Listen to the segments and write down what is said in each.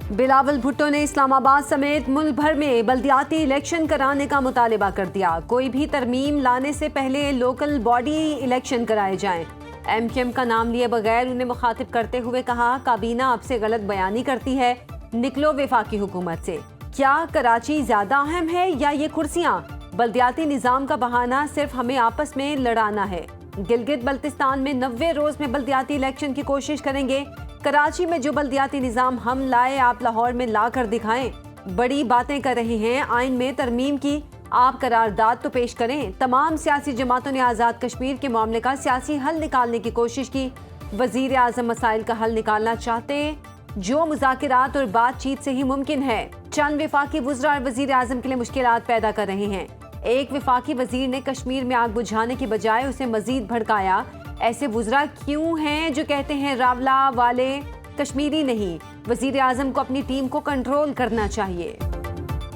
بلاول بھٹو نے اسلام آباد سمیت ملک بھر میں بلدیاتی الیکشن کرانے کا مطالبہ کر دیا۔ کوئی بھی ترمیم لانے سے پہلے لوکل باڈی الیکشن کرائے جائیں۔ ایم کیو ایم کا نام لیے بغیر انہیں مخاطب کرتے ہوئے کہا، کابینہ اب سے غلط بیانی کرتی ہے، نکلو وفاقی حکومت سے۔ کیا کراچی زیادہ اہم ہے یا یہ کرسیاں؟ بلدیاتی نظام کا بہانہ صرف ہمیں آپس میں لڑانا ہے۔ گلگت بلتستان میں 90 روز میں بلدیاتی الیکشن کی کوشش کریں گے۔ کراچی میں جو بلدیاتی نظام ہم لائے آپ لاہور میں لا کر دکھائیں۔ بڑی باتیں کر رہے ہیں آئین میں ترمیم کی، آپ قرارداد تو پیش کریں۔ تمام سیاسی جماعتوں نے آزاد کشمیر کے معاملے کا سیاسی حل نکالنے کی کوشش کی۔ وزیر اعظم مسائل کا حل نکالنا چاہتے جو مذاکرات اور بات چیت سے ہی ممکن ہے۔ چند وفاقی وزراء اور وزیر اعظم کے لیے مشکلات پیدا کر رہے ہیں۔ ایک وفاقی وزیر نے کشمیر میں آگ بجھانے کی بجائے اسے مزید بھڑکایا۔ ایسے وزراء کیوں ہیں جو کہتے ہیں راولہ والے کشمیری نہیں؟ وزیر اعظم کو اپنی ٹیم کو کنٹرول کرنا چاہیے۔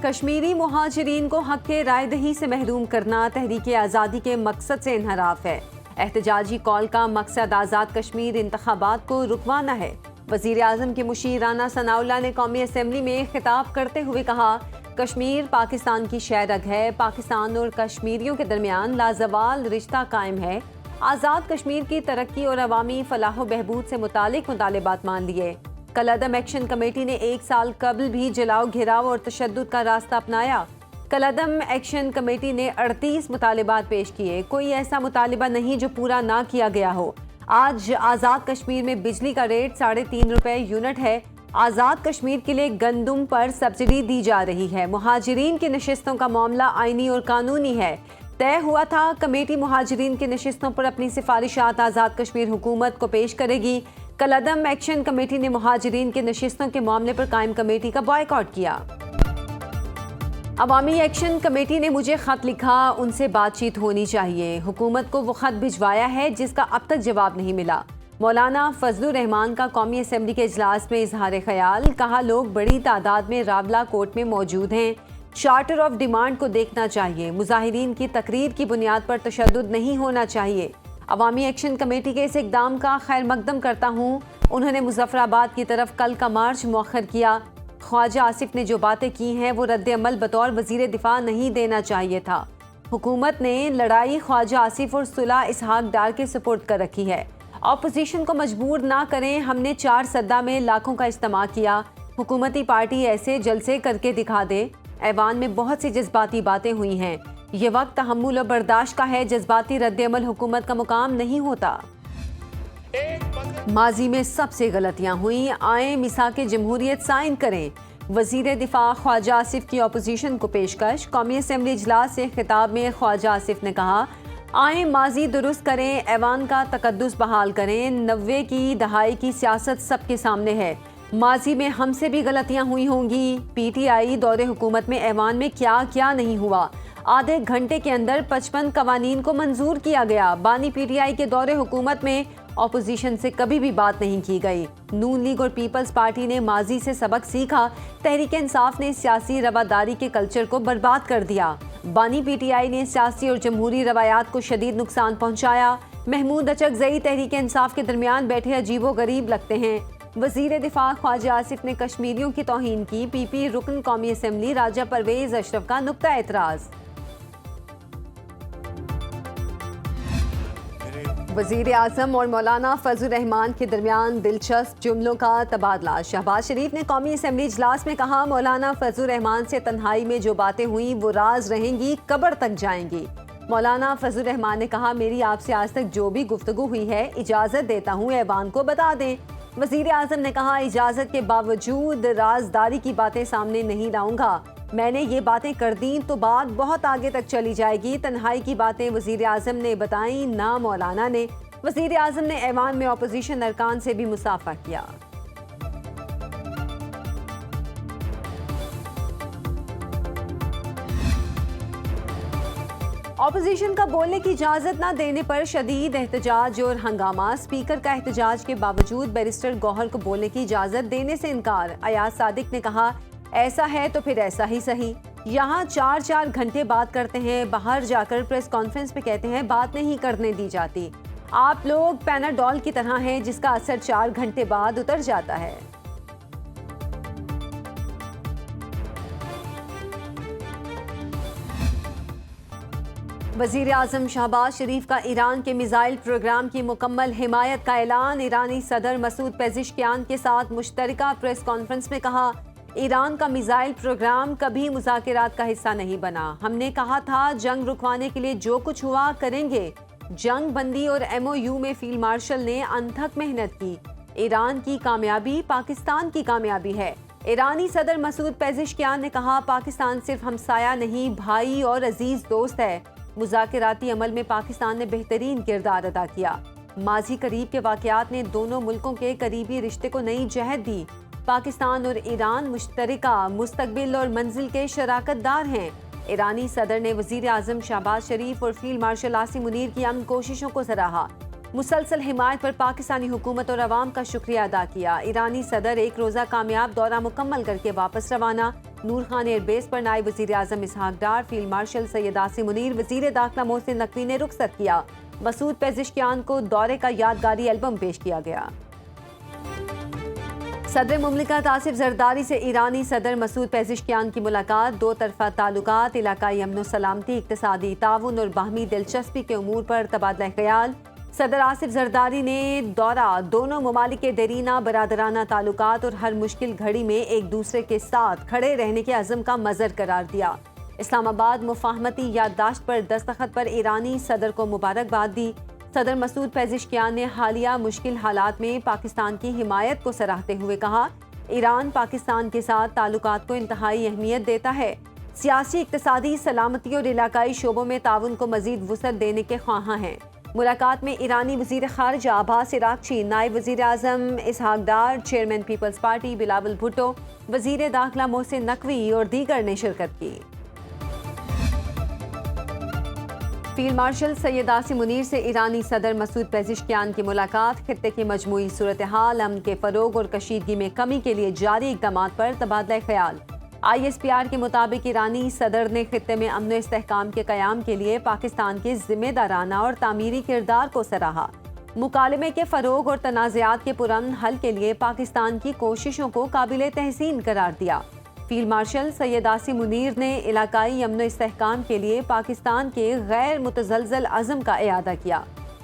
کشمیری مہاجرین کو حق کے رائے دہی سے محروم کرنا تحریک آزادی کے مقصد سے انحراف ہے۔ احتجاجی کال کا مقصد آزاد کشمیر انتخابات کو رکوانا ہے۔ وزیر اعظم کے مشیر رانا ثناء اللہ نے قومی اسمبلی میں خطاب کرتے ہوئے کہا، کشمیر پاکستان کی شہ رگ ہے، پاکستان اور کشمیریوں کے درمیان لازوال رشتہ قائم ہے۔ آزاد کشمیر کی ترقی اور عوامی فلاح و بہبود سے متعلق مطالبات مان لیے۔ کالعدم ایکشن کمیٹی نے 1 سال قبل بھی جلاؤ گھیراؤ اور تشدد کا راستہ اپنایا۔ کالعدم ایکشن کمیٹی نے 38 مطالبات پیش کیے، کوئی ایسا مطالبہ نہیں جو پورا نہ کیا گیا ہو۔ آج آزاد کشمیر میں بجلی کا ریٹ 3.5 روپے یونٹ ہے۔ آزاد کشمیر کے لیے گندم پر سبسڈی دی جا رہی ہے۔ مہاجرین کی نشستوں کا معاملہ آئینی اور قانونی ہے۔ طے ہوا تھا کمیٹی مہاجرین کی نشستوں پر اپنی سفارشات آزاد کشمیر حکومت کو پیش کرے گی۔ کالعدم ایکشن کمیٹی نے مہاجرین کی نشستوں کے معاملے پر قائم کمیٹی کا بائیکاٹ کیا۔ عوامی ایکشن کمیٹی نے مجھے خط لکھا، ان سے بات چیت ہونی چاہیے۔ حکومت کو وہ خط بھجوایا ہے جس کا اب تک جواب نہیں ملا۔ مولانا فضل الرحمان کا قومی اسمبلی کے اجلاس میں اظہار خیال، کہا لوگ بڑی تعداد میں راولہ کوٹ میں موجود ہیں، چارٹر آف ڈیمانڈ کو دیکھنا چاہیے، مظاہرین کی تقریر کی بنیاد پر تشدد نہیں ہونا چاہیے۔ عوامی ایکشن کمیٹی کے اس اقدام کا خیر مقدم کرتا ہوں۔ انہوں نے مظفر آباد کی طرف کل کا مارچ مؤخر کیا۔ خواجہ آصف نے جو باتیں کی ہیں وہ رد عمل بطور وزیر دفاع نہیں دینا چاہیے تھا۔ حکومت نے لڑائی خواجہ آصف اور صلح اسحاق ڈار کے سپرد کر رکھی ہے۔ اپوزیشن کو مجبور نہ کریں، ہم نے 4 سدہ میں لاکھوں کا اجتماع کیا۔ حکومتی پارٹی ایسے جلسے کر کے دکھا دے۔ ایوان میں بہت سی جذباتی باتیں ہوئی ہیں، یہ وقت تحمل و برداشت کا ہے، جذباتی رد عمل حکومت کا مقام نہیں ہوتا۔ ماضی میں سب سے غلطیاں ہوئیں، آئیں میثاق جمہوریت سائن کریں۔ وزیر دفاع خواجہ آصف کی اپوزیشن کو پیشکش۔ قومی اسمبلی اجلاس سے خطاب میں خواجہ آصف نے کہا، آئیں ماضی درست کریں، ایوان کا تقدس بحال کریں۔ 90 کی دہائی کی سیاست سب کے سامنے ہے، ماضی میں ہم سے بھی غلطیاں ہوئی ہوں گی۔ پی ٹی آئی دور حکومت میں ایوان میں کیا کیا نہیں ہوا، آدھے گھنٹے کے اندر 55 قوانین کو منظور کیا گیا۔ بانی پی ٹی آئی کے دور حکومت میں اپوزیشن سے کبھی بھی بات نہیں کی گئی۔ نون لیگ اور پیپلز پارٹی نے ماضی سے سبق سیکھا، تحریک انصاف نے سیاسی رواداری کے کلچر کو برباد کر دیا۔ بانی پی ٹی آئی نے سیاسی اور جمہوری روایات کو شدید نقصان پہنچایا۔ محمود اچکزئی تحریک انصاف کے درمیان بیٹھے عجیب و غریب لگتے ہیں۔ وزیر دفاع خواجہ آصف نے کشمیریوں کی توہین کی، پی پی رکن قومی اسمبلی راجہ پرویز اشرف کا نقطہ اعتراض۔ وزیر اعظم اور مولانا فضل الرحمان کے درمیان دلچسپ جملوں کا تبادلہ۔ شہباز شریف نے قومی اسمبلی اجلاس میں کہا، مولانا فضل الرحمان سے تنہائی میں جو باتیں ہوئیں وہ راز رہیں گی، قبر تک جائیں گی۔ مولانا فضل الرحمان نے کہا، میری آپ سے آج تک جو بھی گفتگو ہوئی ہے اجازت دیتا ہوں ایوان کو بتا دیں۔ وزیر اعظم نے کہا، اجازت کے باوجود رازداری کی باتیں سامنے نہیں لاؤں گا، میں نے یہ باتیں کر دیں تو بات بہت آگے تک چلی جائے گی۔ تنہائی کی باتیں وزیر اعظم نے بتائیں، نہ مولانا نے۔ وزیر اعظم نے ایوان میں اپوزیشن ارکان سے بھی مصافحہ کیا۔ اپوزیشن کا بولنے کی اجازت نہ دینے پر شدید احتجاج اور ہنگامہ۔ اسپیکر کا احتجاج کے باوجود بیرسٹر گوہر کو بولنے کی اجازت دینے سے انکار۔ ایاز صادق نے کہا، ایسا ہے تو پھر ایسا ہی صحیح، یہاں 4 گھنٹے بات کرتے ہیں، باہر جا کر پریس کانفرنس پہ کہتے ہیں بات نہیں کرنے دی جاتی۔ آپ لوگ پیناڈول کی طرح ہیں جس کا اثر 4 گھنٹے بعد اتر جاتا ہے۔ وزیر اعظم شہباز شریف کا ایران کے میزائل پروگرام کی مکمل حمایت کا اعلان۔ ایرانی صدر مسعود پیزشکیان کے ساتھ مشترکہ پریس کانفرنس میں کہا، ایران کا میزائل پروگرام کبھی مذاکرات کا حصہ نہیں بنا۔ ہم نے کہا تھا جنگ رکوانے کے لیے جو کچھ ہوا کریں گے۔ جنگ بندی اور MOU میں فیلڈ مارشل نے انتھک محنت کی۔ ایران کی کامیابی پاکستان کی کامیابی ہے۔ ایرانی صدر مسعود پیزشکیان نے کہا، پاکستان صرف ہمسایہ نہیں، بھائی اور عزیز دوست ہے۔ مذاکراتی عمل میں پاکستان نے بہترین کردار ادا کیا۔ ماضی قریب کے واقعات نے دونوں ملکوں کے قریبی رشتے کو نئی جہت دی۔ پاکستان اور ایران مشترکہ مستقبل اور منزل کے شراکت دار ہیں۔ ایرانی صدر نے وزیر اعظم شہباز شریف اور فیلڈ مارشل عاصم منیر کی امن کوششوں کو سراہا۔ مسلسل حمایت پر پاکستانی حکومت اور عوام کا شکریہ ادا کیا۔ ایرانی صدر ایک روزہ کامیاب دورہ مکمل کر کے واپس روانہ۔ نور خان ایئر بیس پر نائب وزیر اعظم اسحاق ڈار، فیلڈ مارشل سید عاصم منیر، وزیر داخلہ محسن نقوی نے رخصت کیا۔ مسعود پیزشکیان کو دورے کا یادگاری البم پیش کیا گیا۔ صدر مملکت آصف زرداری سے ایرانی صدر مسعود پیزشکیان کی ملاقات۔ دو طرفہ تعلقات، علاقائی امن و سلامتی، اقتصادی تعاون اور باہمی دلچسپی کے امور پر تبادلہ خیال۔ صدر آصف زرداری نے دورہ دونوں ممالک کے دیرینہ برادرانہ تعلقات اور ہر مشکل گھڑی میں ایک دوسرے کے ساتھ کھڑے رہنے کے عزم کا مظہر قرار دیا۔ اسلام آباد مفاہمتی یادداشت پر دستخط پر ایرانی صدر کو مبارکباد دی۔ صدر مسعود پیزشکیان نے حالیہ مشکل حالات میں پاکستان کی حمایت کو سراہتے ہوئے کہا، ایران پاکستان کے ساتھ تعلقات کو انتہائی اہمیت دیتا ہے، سیاسی، اقتصادی، سلامتی اور علاقائی شعبوں میں تعاون کو مزید وسعت دینے کے خواہاں ہیں۔ ملاقات میں ایرانی وزیر خارجہ عباس عراقچی، نائب وزیر اعظم Ishaq Dar, chairman Peoples Party Bilawal Bhutto, وزیر داخلہ محسن نقوی اور دیگر نے شرکت کی۔ فیلڈ مارشل سید عاصم منیر سے ایرانی صدر مسعود پیزشکیان کی ملاقات۔ خطے کی مجموعی صورتحال، امن کے فروغ اور کشیدگی میں کمی کے لیے جاری اقدامات پر تبادلہ خیال۔ ISPR کے مطابق ایرانی صدر نے خطے میں امن و استحکام کے قیام کے لیے پاکستان کے ذمہ دارانہ اور تعمیری کردار کو سراہا۔ مکالمے کے فروغ اور تنازعات کے پرامن حل کے لیے پاکستان کی کوششوں کو قابل تحسین قرار دیا۔ فیلڈ مارشل سید عاصم منیر نے علاقائی امن و استحکام کے لیے پاکستان کے غیر متزلزل عزم کا اعادہ کیا۔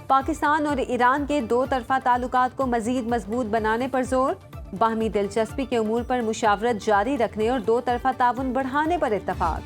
پاکستان اور ایران کے دو طرفہ تعلقات کو مزید مضبوط بنانے پر زور، باہمی دلچسپی کے امور پر مشاورت جاری رکھنے اور دو طرفہ تعاون بڑھانے پر اتفاق۔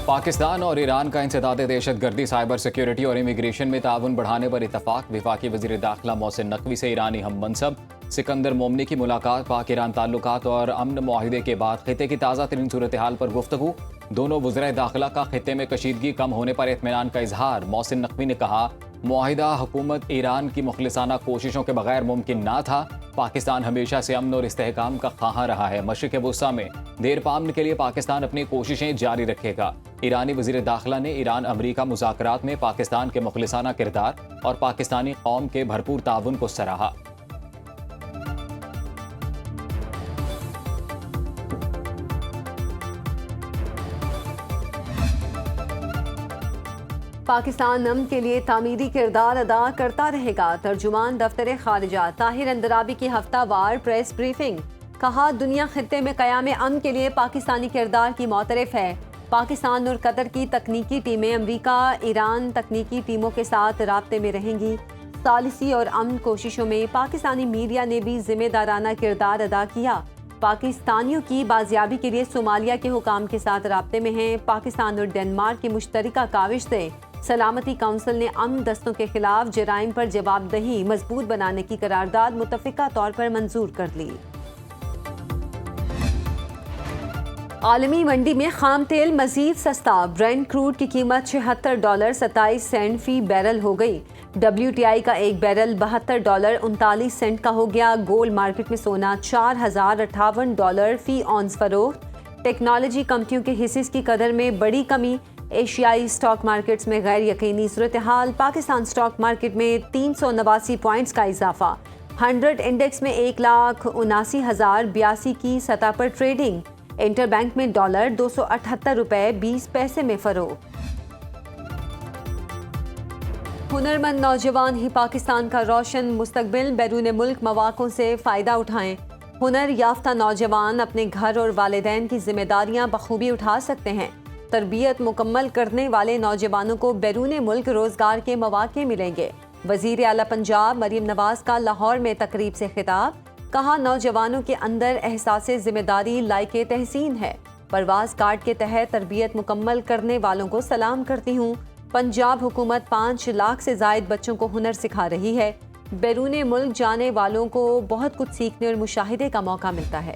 پاکستان اور ایران کا انسداد دہشت گردی، سائبر سیکیورٹی اور امیگریشن میں تعاون بڑھانے پر اتفاق۔ وفاقی وزیر داخلہ محسن نقوی سے ایرانی ہم منصب سکندر مومنی کی ملاقات۔ پاک ایران تعلقات اور امن معاہدے کے بعد خطے کی تازہ ترین صورتحال پر گفتگو۔ دونوں وزرائے داخلہ کا خطے میں کشیدگی کم ہونے پر اطمینان کا اظہار۔ محسن نقوی نے کہا، معاہدہ حکومت ایران کی مخلصانہ کوششوں کے بغیر ممکن نہ تھا۔ پاکستان ہمیشہ سے امن اور استحکام کا خواہاں رہا ہے۔ مشرق وسطیٰ میں دیر پا امن کے لیے پاکستان اپنی کوششیں جاری رکھے گا۔ ایرانی وزیر داخلہ نے ایران امریکہ مذاکرات میں پاکستان کے مخلصانہ کردار اور پاکستانی قوم کے بھرپور تعاون کو سراہا۔ پاکستان امن کے لیے تعمیری کردار ادا کرتا رہے گا۔ ترجمان دفتر خارجہ طاہر اندرابی کی ہفتہ وار پریس بریفنگ۔ کہا، دنیا خطے میں قیام امن کے لیے پاکستانی کردار کی معترف ہے۔ پاکستان اور قطر کی تکنیکی ٹیمیں امریکہ ایران تکنیکی ٹیموں کے ساتھ رابطے میں رہیں گی۔ ثالثی اور امن کوششوں میں پاکستانی میڈیا نے بھی ذمہ دارانہ کردار ادا کیا۔ پاکستانیوں کی بازیابی کے لیے صومالیہ کے حکام کے ساتھ رابطے میں ہیں۔ پاکستان اور ڈنمارک کی مشترکہ کاوش سے سلامتی کونسل نے امن دستوں کے خلاف جرائم پر جواب دہی مضبوط بنانے کی قرارداد متفقہ طور پر منظور کر لی۔ عالمی منڈی میں خام تیل مزید سستا۔ برینٹ کروڈ کی قیمت $76.27 فی بیرل ہو گئی۔ WTI کا ایک بیرل $72.39 کا ہو گیا۔ گولڈ مارکیٹ میں سونا $4058 فی اونس فروخت۔ ٹیکنالوجی کمپنیوں کے حصص کی قدر میں بڑی کمی۔ ایشیائی سٹاک مارکیٹس میں غیر یقینی صورتحال۔ پاکستان سٹاک مارکیٹ میں 389 پوائنٹس کا اضافہ۔ 100 انڈیکس میں 1,79,082 کی سطح پر ٹریڈنگ۔ انٹر بینک میں ڈالر $278.20 میں فروخت۔ ہنرمند نوجوان ہی پاکستان کا روشن مستقبل۔ بیرون ملک مواقع سے فائدہ اٹھائیں۔ ہنر یافتہ نوجوان اپنے گھر اور والدین کی ذمہ داریاں بخوبی اٹھا سکتے ہیں۔ تربیت مکمل کرنے والے نوجوانوں کو بیرون ملک روزگار کے مواقع ملیں گے۔ وزیر اعلیٰ پنجاب مریم نواز کا لاہور میں تقریب سے خطاب، کہا نوجوانوں کے اندر احساس ذمہ داری لائق تحسین ہے۔ پرواز کارڈ کے تحت تربیت مکمل کرنے والوں کو سلام کرتی ہوں۔ پنجاب حکومت 5 لاکھ سے زائد بچوں کو ہنر سکھا رہی ہے۔ بیرون ملک جانے والوں کو بہت کچھ سیکھنے اور مشاہدے کا موقع ملتا ہے۔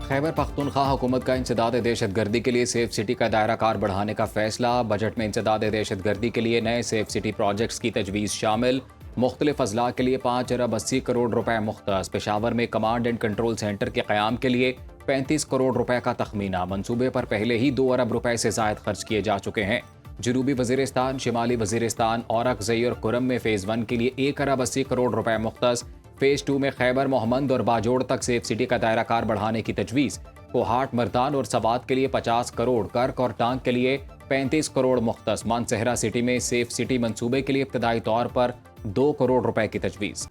خیبر پختونخوا حکومت کا انسداد دہشت گردی کے لیے سیف سٹی کا دائرہ کار بڑھانے کا فیصلہ۔ بجٹ میں انسداد دہشت گردی کے لیے نئے سیف سٹی پروجیکٹس کی تجویز شامل۔ مختلف اضلاع کے لیے 5 ارب 80 کروڑ روپے مختص۔ پشاور میں کمانڈ اینڈ کنٹرول سینٹر کے قیام کے لیے 35 کروڑ روپے کا تخمینہ۔ منصوبے پر پہلے ہی 2 ارب روپے سے زائد خرچ کیے جا چکے ہیں۔ جنوبی وزیرستان، شمالی وزیرستان، اورکھزئی اور کرم میں فیز 1 کے لیے 1 ارب 80 کروڑ روپے مختص۔ فیز 2 میں خیبر، محمد اور باجوڑ تک سیف سٹی کا دائرہ کار بڑھانے کی تجویز۔ کوہاٹ، مردان اور سوات کے لیے 50 کروڑ، کرک اور ٹانک کے لیے 35 کروڑ مختص۔ مانسہرہ سٹی میں سیف سٹی منصوبے کے لیے ابتدائی طور پر 2 کروڑ روپے کی تجویز۔